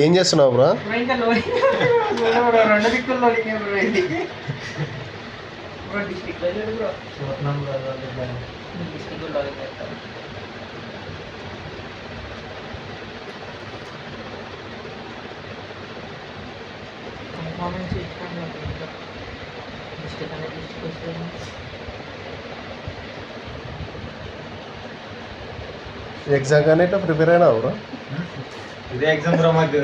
ఏం చేస్తున్నావు bro? Exam కానీ ఇట్లా ప్రిపేర్ అయినా బ్రో? ఇదే ఎగ్జామ్ బ్రో మాకు.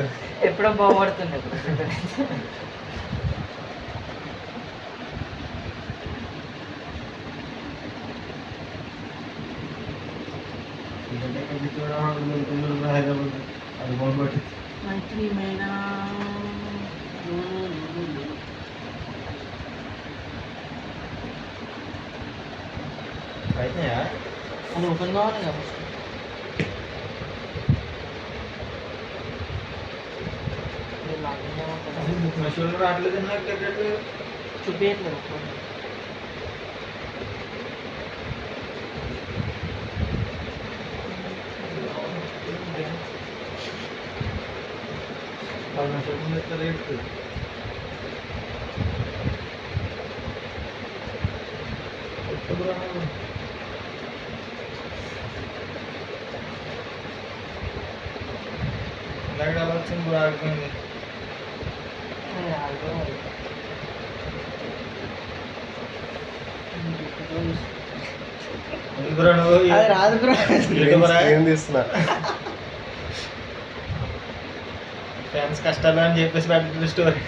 ఎప్పుడో బాగుపడుతుంది. అది ఓపెన్ కావాలి కదా. రావట్లేదు చూపించట్లేదు. వచ్చింది కూడా ఆగిపోయింది. రాదు బ్రో. ఏం తీస్తున్నా? ఫ్యాన్స్ కష్టాలు అని చెప్పేసి పెట్టిన స్టోరీ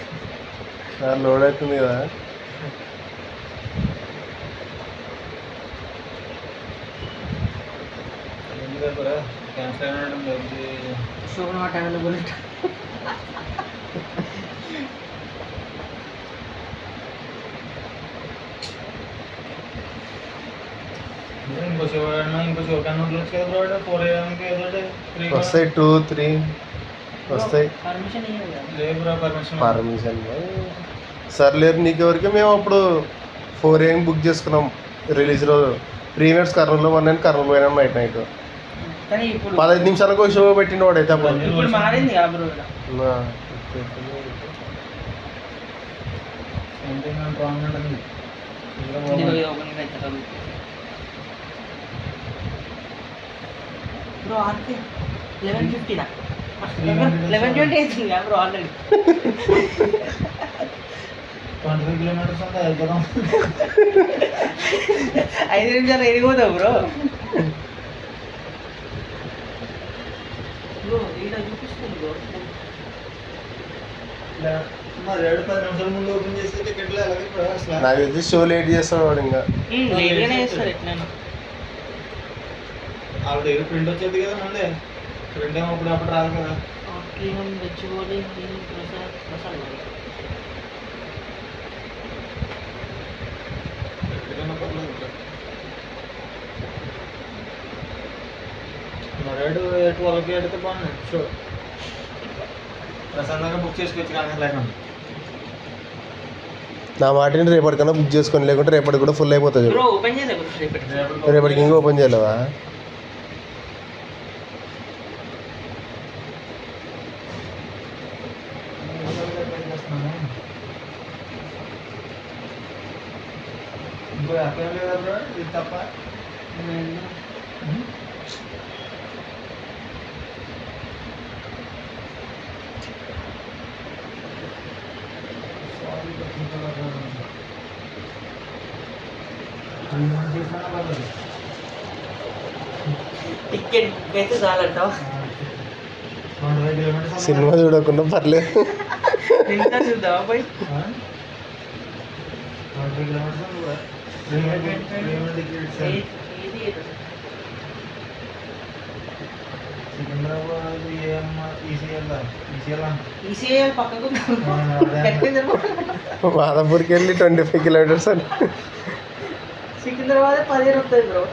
లోడ్ అవుతుంది కదా. షోర్ నాట్ అవైలబుల్. ఇంకో షో కన్నా ఉండొచ్చు కదా బ్రో. 4 AM వస్తాయి 2, 3 వస్తాయి. పర్మిషన్ లేదు బ్రో. పర్మిషన్ సార్ లేదు నీకెవరికి. మేము అప్పుడు 4 AM బుక్ చేసుకున్నాం రిలీజ్ రోజు. ప్రీమియర్స్ కర్నూలులో మొన్న కర్నూలు పోయినాం నైట్ 15 నిమిషాలకు ఒక షో పెట్టిన వాడైతే అప్పుడు మారింది. బ్రో ఆర్కే 11:50 నా 11:20 అవుతుంది బ్రో. ఆల్రెడీ 25 kilometers ఉంది. అయిపోదాం. 5 నిమిషాలు ఎరిగిపోతావు బ్రో. బ్రో ఈడ చూపిస్తుంది బ్రో. మరి 7-10 నిమిషాల ముందు ఓపెన్ చేస్తే టికెట్లు అలాగే అసలు నాకు తెలిసి షో లేట్ చేస్తాడు వాడు. ఇంకా లేట్గానే చేస్తారు ఎట్లైనా. ఆవిడ ఏదో ప్రింట్ వచ్చేది కదా ముందే. ప్రింట్ ఏమో అప్పుడు రాదు కదా. తెచ్చుకోవాలి ప్రసాద్ మరాడు 12కి అయితే బాగున్నాయి షో. ప్రశాంతంగా బుక్ చేసుకోవచ్చు కానీ లేకుండా. నా మాటిని రేపటికన్నా బుక్ చేసుకొని, లేకుంటే రేపటికి కూడా ఫుల్ అయిపోతుంది. ఓపెన్ చేయలేదు రేపటికి ఇంకా ఓపెన్ చేయలేవా? ఇంకో అర్థం లేదా బ్రో ఇది తప్ప? టికెట్ అయితే చాలంటావు. సినిమా చూడకుండా పర్లేదు. చూద్దామా పోయి? మాదాపూర్కి వెళ్ళి 25 kilometers అని. సికింద్రాబాద్ 15 వస్తుంది బ్రో.